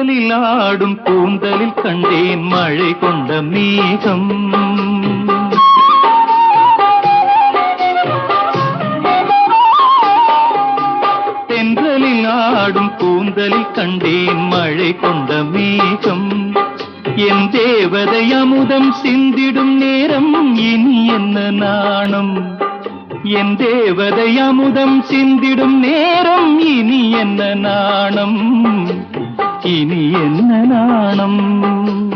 தென்றலில் ஆடும் கூந்தலில் கண்டேன் மழை கொண்ட மேகம். தென்றலில் ஆடும் கூந்தலில் கண்டேன் மழை கொண்ட மேகம். என் தேவதை அமுதம் சிந்திடும் நேரம் இனி என்ன நாணம். என் தேவதை அமுதம் சிந்திடும் நேரம் இனி என்ன நாணம். இனி என்ன நாணம்.